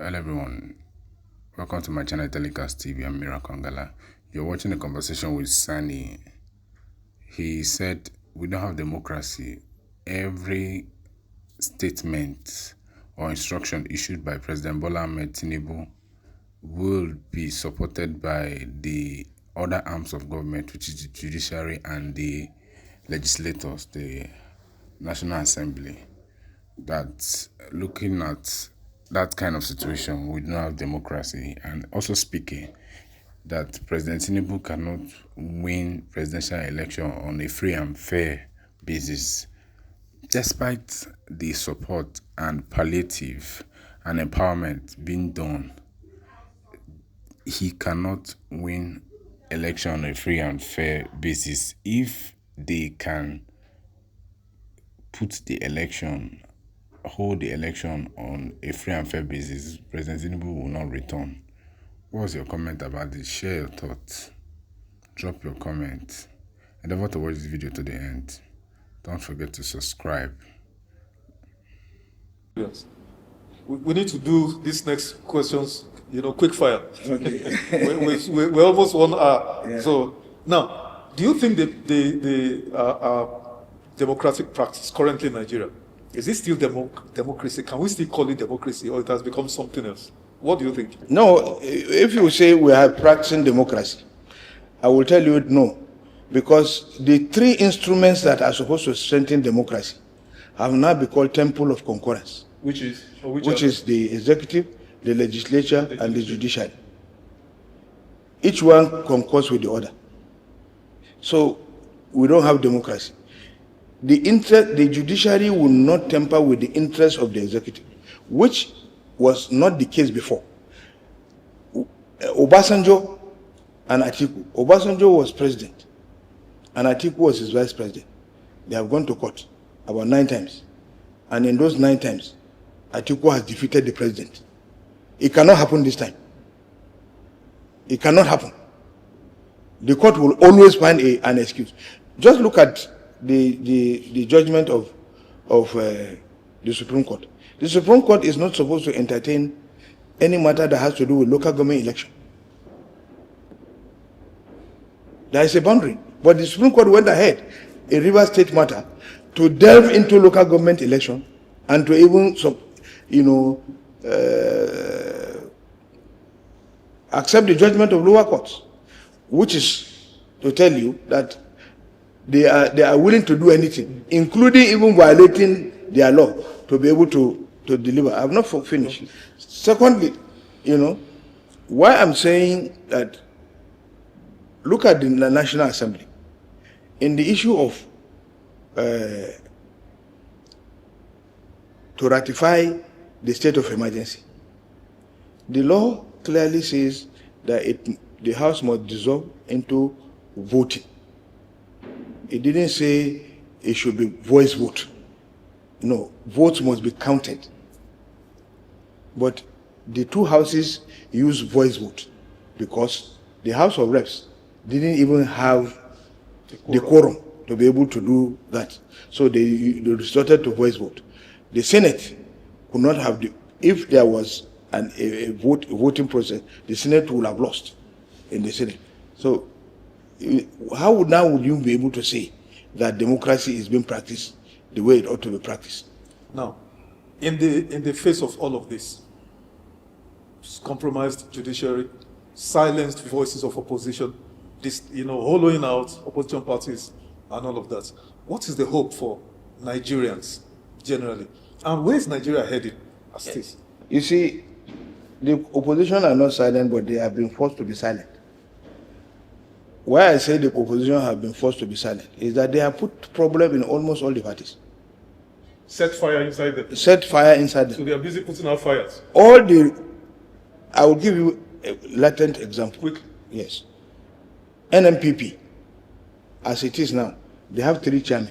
Hello everyone, welcome to my channel Telecast TV. I'm Miracle Ngala. You're watching a conversation with Sani. He said we don't have democracy. Every statement or instruction issued by President Bola Tinubu will be supported by the other arms of government, which is the judiciary and the legislators, the National Assembly. That looking at that kind of situation, we don't have democracy. And also speaking that President Tinubu cannot win presidential election on a free and fair basis, despite the support and palliative and empowerment being done. He cannot win election on a free and fair basis. If they can hold the election on a free and fair basis, President Tinubu will not return. What's your comment about this? Share your thoughts. Drop your comment. Endeavor to watch this video to the end. Don't forget to subscribe. Yes. We need to do these next questions, quick fire. Okay. we're almost 1 hour. Yeah. So now, do you think the democratic practice currently in Nigeria, is it still democracy? Can we still call it democracy, or it has become something else? What do you think? No, if you say we are practicing democracy, I will tell you no. Because the three instruments that are supposed to strengthen democracy have now been called temple of concurrence. Which is the executive, the legislature, and the judiciary. Each one concurs with the other. So we don't have democracy. The judiciary will not tamper with the interests of the executive, which was not the case before. Obasanjo and Atiku. Obasanjo was president, and Atiku was his vice president. They have gone to court about 9 times. And in those 9 times, Atiku has defeated the president. It cannot happen this time. It cannot happen. The court will always find an excuse. Just look at the judgment of the Supreme Court. The Supreme Court is not supposed to entertain any matter that has to do with local government election. There is a boundary. But the Supreme Court went ahead, a River State matter, to delve into local government election and to even, accept the judgment of lower courts, which is to tell you that they are willing to do anything, including even violating their law, to be able to deliver. I have not finished. Secondly, why I'm saying that, look at the National Assembly. In the issue of to ratify the state of emergency, the law clearly says that the House must dissolve into voting. It didn't say it should be voice vote. No, votes must be counted. But the 2 houses use voice vote because the House of Reps didn't even have the quorum to be able to do that. So they resorted to voice vote. The Senate could not have if there was a voting process, the Senate would have lost in the Senate. So how would you be able to say that democracy is being practiced the way it ought to be practiced? Now, in the face of all of this, compromised judiciary, silenced voices of opposition, this, hollowing out opposition parties and all of that, what is the hope for Nigerians generally? And where is Nigeria headed as this? You see, the opposition are not silent, but they have been forced to be silent. Why I say the opposition have been forced to be silent is that they have put problem in almost all the parties. Set fire inside them. Set fire inside them. So they are busy putting out fires. I will give you a latent example. Quick. Yes. NMPP, as it is now, they have 3 chairmen.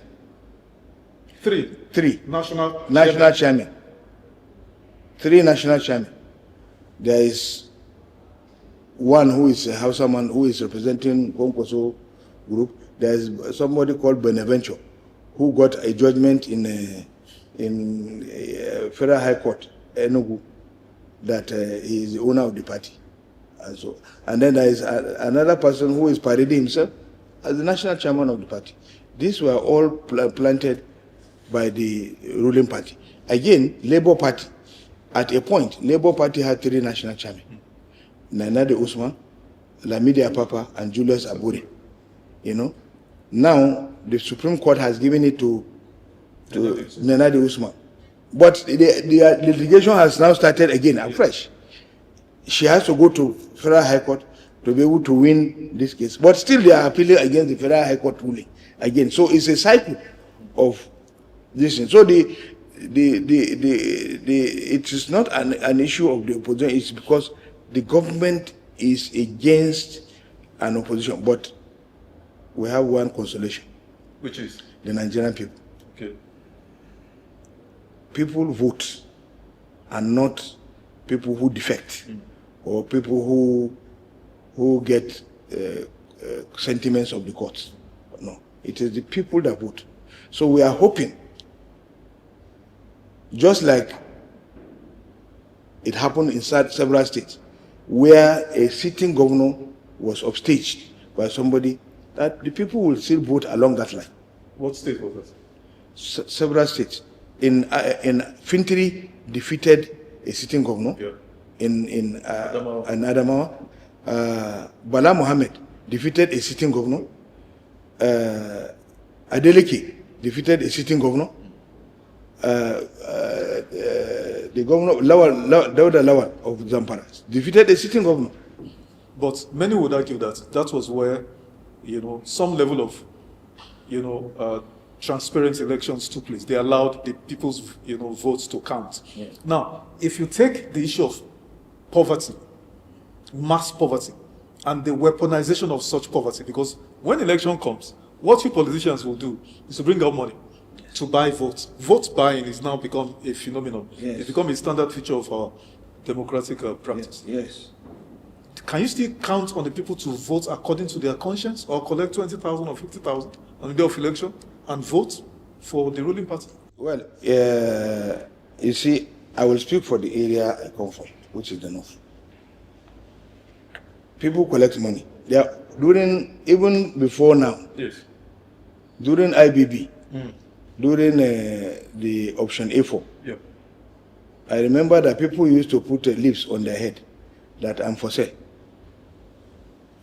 3? National chairmen. 3 national chairmen. There is one who is a Hausa man who is representing Konkoso group. There is somebody called Beneventure who got a judgment in Federal High Court, Enugu. that he is the owner of the party. And then there is another person who is parading himself as the national chairman of the party. These were all planted by the ruling party. Again, Labour Party. At a point, Labour Party had 3 national chairmen. Nana Usman, Lamidi Apapa, and Julius Abure. Now, the Supreme Court has given it to Nana Usman. But the litigation has now started again, afresh. She has to go to Federal High Court to be able to win this case. But still they are appealing against the Federal High Court ruling again. So it's a cycle of this thing. So it is not an issue of the opposition. It's because the government is against an opposition. But we have one consolation. Which is? The Nigerian people. Okay. People vote and not people who defect or people who get sentiments of the courts. No, it is the people that vote. So we are hoping, just like it happened in several states, where a sitting governor was upstaged by somebody, that the people will still vote along that line. What state was that? Several states. In Fintiri defeated a sitting governor. Yeah. In Adamawa. Bala Mohammed defeated a sitting governor. Adeleke defeated a sitting governor. The governor Dauda Lawal of Zamfara defeated a sitting governor. But many would argue that that was where, some level of, transparent elections took place. They allowed the people's, votes to count. Yeah. Now, if you take the issue of poverty, mass poverty, and the weaponization of such poverty, because when election comes, what you politicians will do is to bring out money to buy votes. Vote buying is now become a phenomenon. Yes. It's become a standard feature of our democratic practice. Yes. Can you still count on the people to vote according to their conscience, or collect 20,000 or 50,000 on the day of election and vote for the ruling party? Well, you see, I will speak for the area I come from, which is the north. People collect money. They are even before now. Yes. During IBB, during the option A4. Yeah. I remember that people used to put leaves on their head that I'm for sale.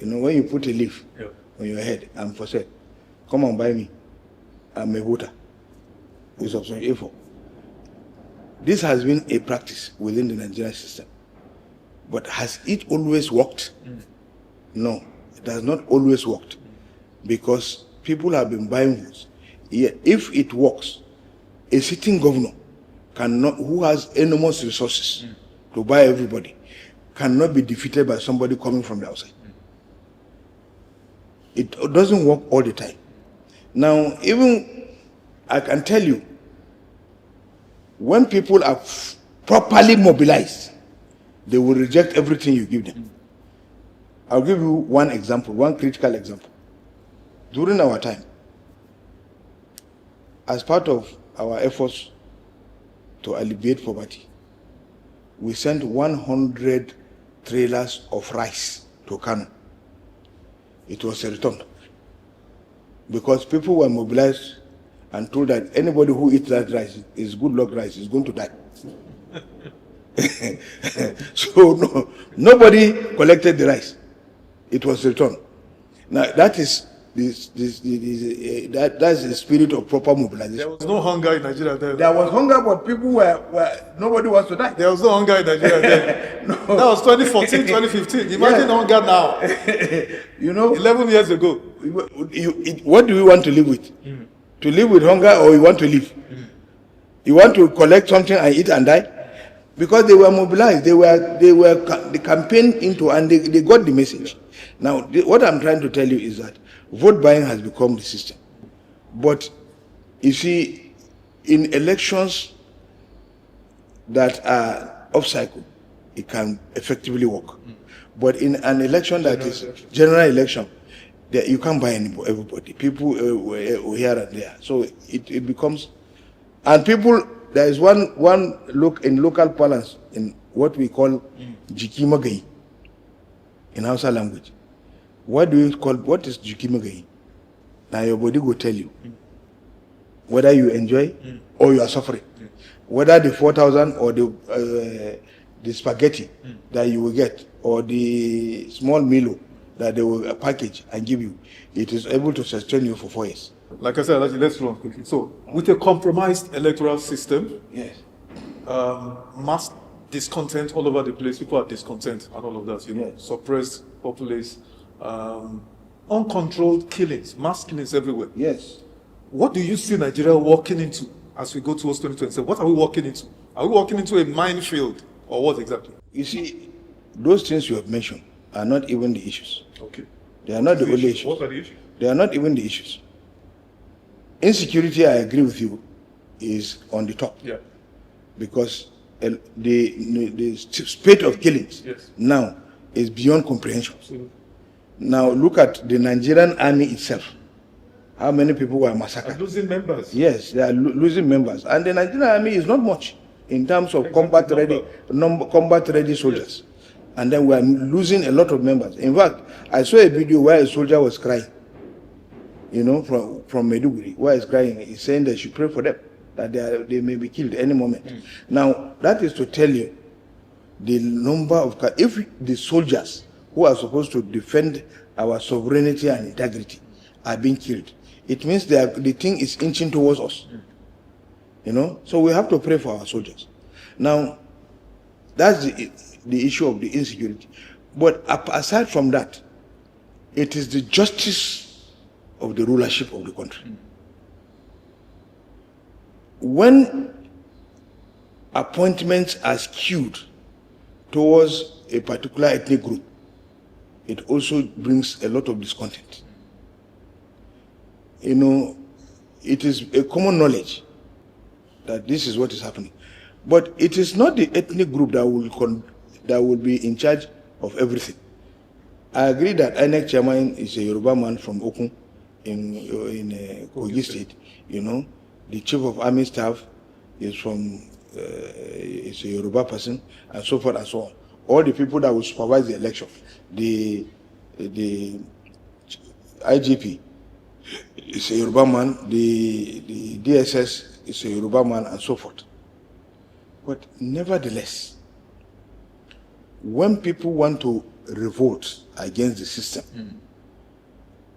When you put a leaf on your head, I'm for sale. Come and buy me. I'm a voter. It's option A4. This has been a practice within the Nigerian system. But has it always worked? No, it has not always worked. Because people have been buying votes. Yet, if it works, a sitting governor who has enormous resources to buy everybody, cannot be defeated by somebody coming from the outside. It doesn't work all the time. Now, even I can tell you, when people are properly mobilized, they will reject everything you give them. I'll give you one example, one critical example. During our time, as part of our efforts to alleviate poverty, we sent 100 trailers of rice to Kano. It was returned because people were mobilized and told that anybody who eats that rice is good luck rice is going to die. So nobody collected the rice. It was returned. Now that is that's the spirit of proper mobilization. There was no hunger in Nigeria then. There was hunger, but people nobody wants to die. There was no hunger in Nigeria then. No. That was 2014, 2015. Imagine hunger now. 11 years ago. What do we want to live with? To live with hunger, or you want to live? You want to collect something and eat and die? Because they were mobilized, they campaigned into, and they got the message. Now, what I'm trying to tell you is that vote buying has become the system. But you see, in elections that are off cycle, it can effectively work. But in an election that is general election, you can't buy everybody. People here and there. So it becomes, and people, there is one look in local parlance in what we call jiki magai in Hausa language. What is jiki magai? Now your body will tell you whether you enjoy or you are suffering. Whether the 4,000 or the spaghetti that you will get or the small Milo that they will package and give you, it is able to sustain you for 4 years. Like I said, let's run quickly. So, with a compromised electoral system, Yes. Mass discontent all over the place, people are discontent and all of that, you know, Yes. suppressed populace, uncontrolled killings, mass killings everywhere. Yes. What do you see Nigeria walking into as we go towards 2027? What are we walking into? Are we walking into a minefield or what exactly? You see, those things you have mentioned are not even the issues. Okay. They are not the only issues. What are the issues? They are not even the issues. Insecurity, I agree with you, is on the top. Yeah. Because the spate of killings Yes. now is beyond comprehension. Absolutely. Now look at the Nigerian army itself. How many people were massacred? And losing members. Yes, they are losing members. And the Nigerian army is not much in terms of combat ready soldiers. And then we are losing a lot of members. In fact, I saw a video where a soldier was crying, you know, from Maiduguri, where he's crying. He's saying they should pray for them, that they may be killed any moment. Now, that is to tell you the number of, if the soldiers who are supposed to defend our sovereignty and integrity are being killed, it means the thing is inching towards us. You know, so we have to pray for our soldiers. Now, that's the issue of the insecurity. But aside from that, it is the justice of the rulership of the country. When appointments are skewed towards a particular ethnic group, it also brings a lot of discontent. You know, it is a common knowledge that this is what is happening. But it is not the ethnic group that will be in charge of everything. I agree that INEC chairman is a Yoruba man from Okun in Kogi State. You know, the chief of army staff is is a Yoruba person, and so forth and so on. All the people that will supervise the election, the IGP is a Yoruba man, the DSS is a Yoruba man, and so forth. But nevertheless, when people want to revolt against the system,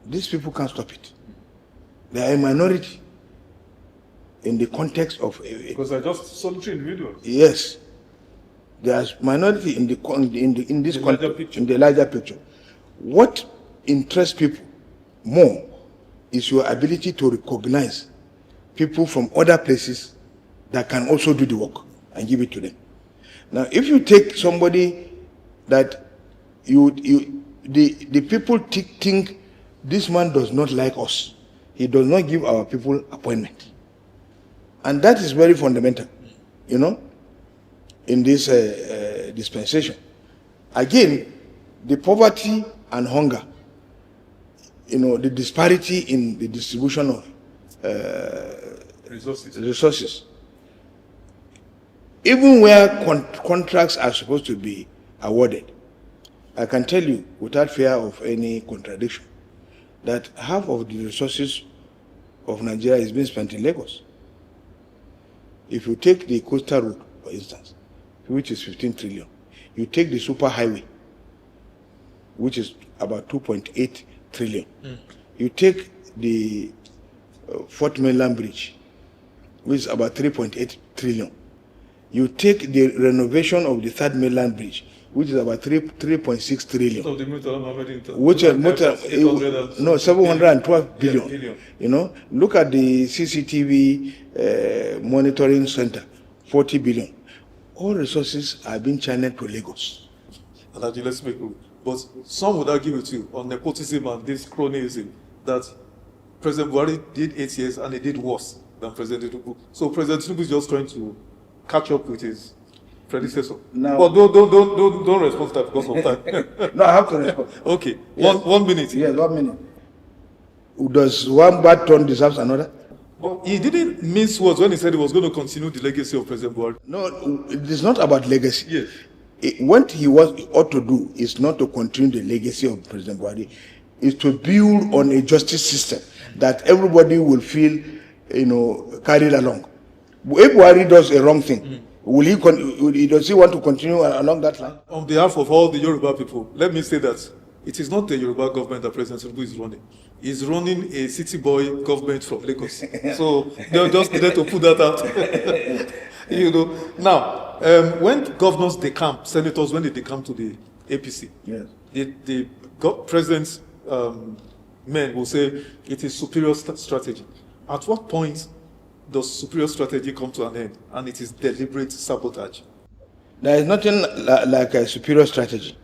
these people can't stop it. They are a minority in the context of because they're just solitary individuals. Yes, they are minority in this context, in the larger picture. What interests people more is your ability to recognize people from other places that can also do the work and give it to them. Now, if you take somebody that the people think this man does not like us, he does not give our people appointment, and that is very fundamental, you know, in this dispensation. Again, the poverty and hunger, you know, the disparity in the distribution of resources. Even where contracts are supposed to be awarded, I can tell you without fear of any contradiction that half of the resources of Nigeria is being spent in Lagos. If you take the coastal road, for instance, which is 15 trillion, you take the super highway, which is about 2.8 trillion. You take the Fourth Mainland Bridge, which is about 3.8 trillion. You take the renovation of the Third Mainland Bridge, which is about 3.6 trillion. So the which are 712 billion. Yeah, You know, look at the CCTV monitoring center, 40 billion. All resources are being channeled to Lagos. And let's make room. But some would argue with you on nepotism and this cronyism that President Buhari did 8 years and he did worse than President Tinubu. So President Tinubu is just trying to catch up with his predecessor. Now, but don't respond to that because of time. No, I have to respond. Okay, yes. one minute. Yes, 1 minute. Does one bad turn deserve another? But he didn't mince words when he said he was going to continue the legacy of President Buhari. No, it is not about legacy. Yes. what he ought to do is not to continue the legacy of President Buhari, is to build on a justice system that everybody will feel, carried along. If Buhari does a wrong thing, does he want to continue along that line? On behalf of all the Yoruba people, let me say that it is not the Yoruba government that President Tinubu is running. He's running a city boy government from Lagos. So they just needed to put that out. Now, when governors decamp, senators, when they decamp to the APC, yes, the president's men will say it is superior strategy. At what point does superior strategy come to an end and it is deliberate sabotage? There is nothing like a superior strategy.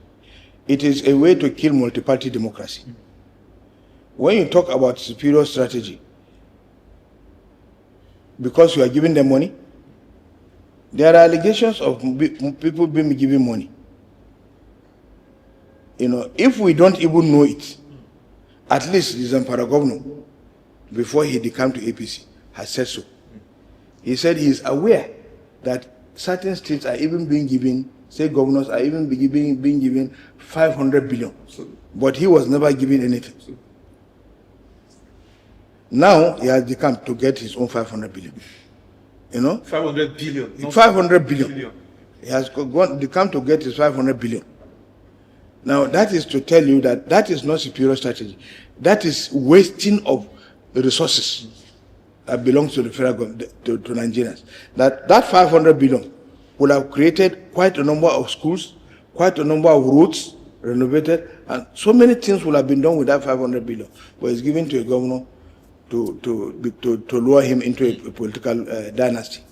It is a way to kill multi-party democracy. When you talk about superior strategy, because you are giving them money, there are allegations of people being given money. If we don't even know it, at least the Zamfara governor, before he decamped to APC, has said so. He said he is aware that certain states are even being given, state governors are even being given 500 billion, but he was never given anything. Now he has decamped to get his own 500 billion. 500 billion. 500 billion. He has decamped to get his 500 billion. Now that is to tell you that that is not superior strategy. That is wasting of resources that belongs to the federal government, to Nigerians. That 500 billion will have created quite a number of schools, quite a number of roads renovated, and so many things will have been done with that 500 billion. But it's given to a governor to lure him into a political dynasty.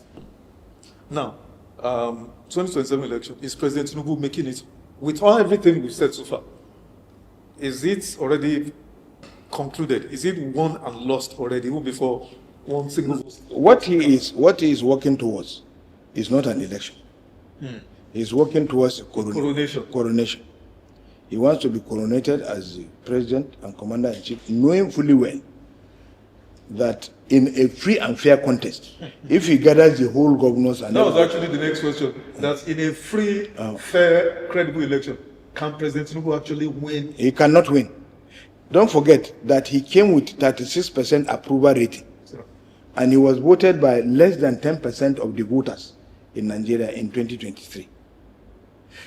Now, 2027 election, is President Tinubu making it? With everything we've said so far, is it already concluded? Is it won and lost already, even before one single vote? What he is working towards is not an election. He's working towards a coronation. He wants to be coronated as the president and commander-in-chief, knowing fully well that in a free and fair contest, if he gathers the whole governors and... That was actually the next question. That in a free, fair, credible election, can President Tinubu actually win? He cannot win. Don't forget that he came with 36% approval rating. And he was voted by less than 10% of the voters in Nigeria in 2023.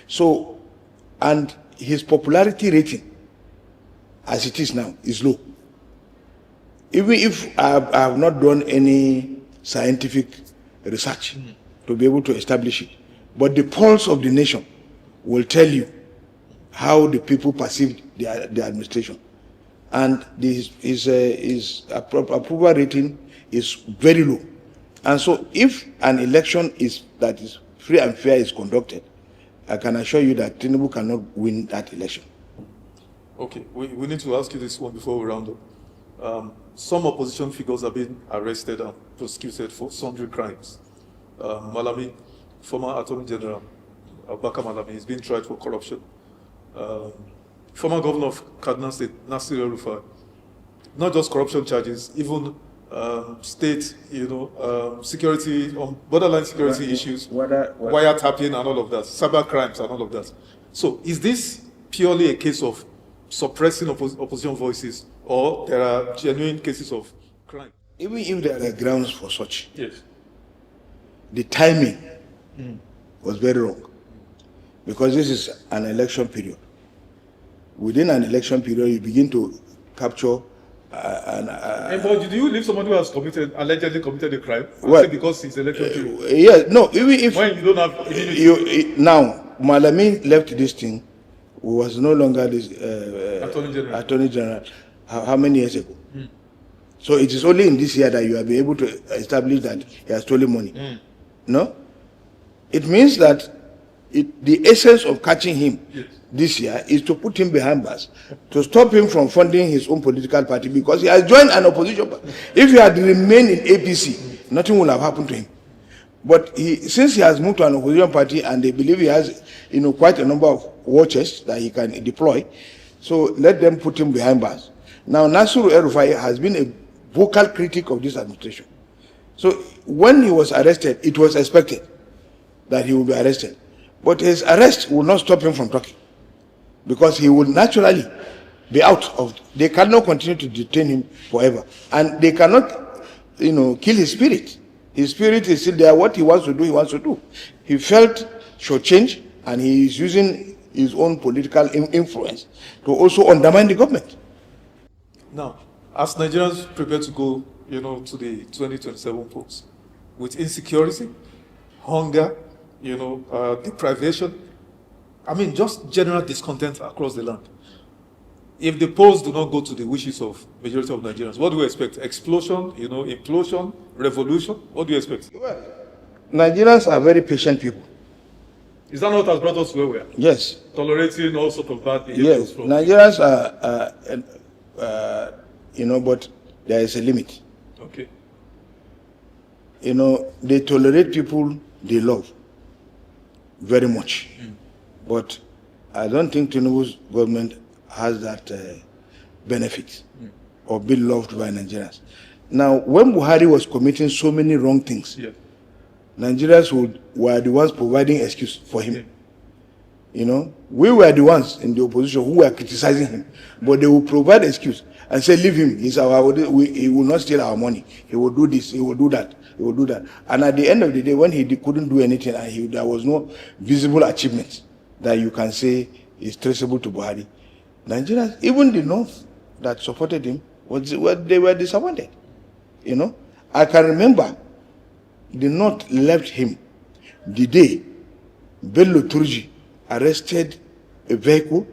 So, and his popularity rating, as it is now, is low. Even if I have not done any scientific research to be able to establish it, but the pulse of the nation will tell you how the people perceive the administration. And his approval rating is very low. And so if an election that is free and fair is conducted, I can assure you that Tinubu cannot win that election. Okay, we need to ask you this one before we round up. Some opposition figures have been arrested and prosecuted for sundry crimes. Malami, former Attorney General, Abubakar Malami, is being tried for corruption. Former Governor of Kaduna State, Nasir El-Rufai, not just corruption charges, even state, security, borderline security issues, wiretapping and all of that, cyber crimes and all of that. So is this purely a case of suppressing opposition voices, or there are genuine cases of crime? Even if there are grounds for such, yes, the timing was very wrong, because this is an election period. Within an election period, you begin to capture but did you leave somebody who has allegedly committed a crime? Well, because it's election period. Yes, no. Even if when you don't have now, Malami left this thing, who was no longer this Attorney General. How many years ago? So it is only in this year that you have been able to establish that he has stolen money. No, it means that the essence of catching him this year is to put him behind bars, to stop him from funding his own political party, because he has joined an opposition party. If he had remained in APC, nothing would have happened to him. But since he has moved to an opposition party and they believe he has quite a number of watches that he can deploy, so let them put him behind bars. Now, Nasir El-Rufai has been a vocal critic of this administration. So when he was arrested, it was expected that he would be arrested. But his arrest will not stop him from talking, because he will naturally be out of. They cannot continue to detain him forever, and they cannot, kill his spirit. His spirit is still there. What he wants to do, he wants to do. He felt shortchanged, and he is using his own political influence to also undermine the government. Now, as Nigerians prepare to go, to the 2027 polls, with insecurity, hunger, deprivation, just general discontent across the land. If the polls do not go to the wishes of majority of Nigerians, what do we expect? Explosion, implosion, revolution? What do you expect? Well, Nigerians are very patient people. Is that not what has brought us where we are? Yes. Tolerating all sorts of bad behaviors? Yes. Nigerians are, but there is a limit. Okay. They tolerate people they love very much. But I don't think Tinubu's government has that benefit of being loved by Nigerians. Now, when Buhari was committing so many wrong things, Nigerians were the ones providing excuse for him. We were the ones in the opposition who were criticizing him, but they will provide excuse and say, leave him. He will not steal our money. He will do this. He will do that. He will do that. And at the end of the day, when he couldn't do anything and there was no visible achievement that you can say is traceable to Buhari, Nigerians, even the North that supported him, they were disappointed. I can remember the North left him the day Bello Turji arrested a vehicle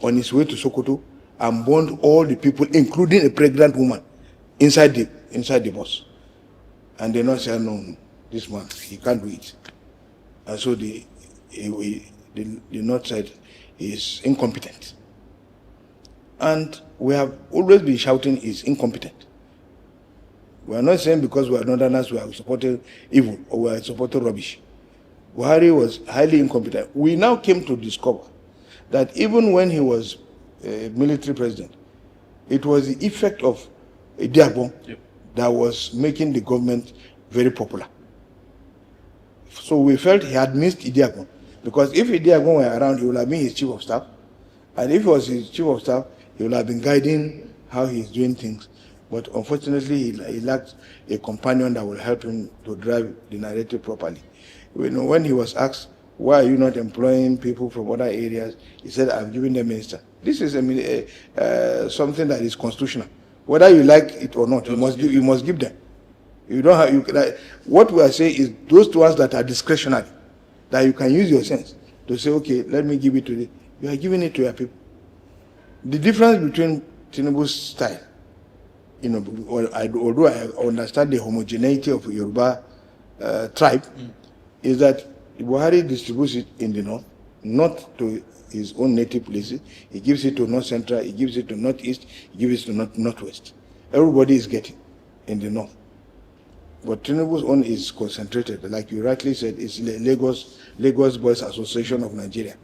on his way to Sokoto and burned all the people, including a pregnant woman, inside the bus. And they not said, no, this man, he can't do it. And so the North said he is incompetent. And we have always been shouting he's incompetent. We are not saying because we are Northerners we are supporting evil or we are supporting rubbish. Buhari was highly incompetent. We now came to discover that even when he was a military president, it was the effect of Idiagbon that was making the government very popular. So we felt he had missed Idiagbon, because if Idiagbon were around, he would have been his chief of staff. And if he was his chief of staff, he would have been guiding how he's doing things. But unfortunately, he lacked a companion that will help him to drive the narrative properly. When he was asked, why are you not employing people from other areas? He said, I've given them minister. This is something that is constitutional. Whether you like it or not, you must give them. You don't have, what we are saying is those ones that are discretionary, that you can use your sense to say, okay, let me give it to you. You are giving it to your people. The difference between Tinubu's style, although I understand the homogeneity of Yoruba tribe, is that Buhari distributes it in the north, not to his own native places. He gives it to North Central, he gives it to Northeast, he gives it to Northwest. Everybody is getting in the north. But Tinubu's own is concentrated, like you rightly said, it's Lagos Boys Association of Nigeria.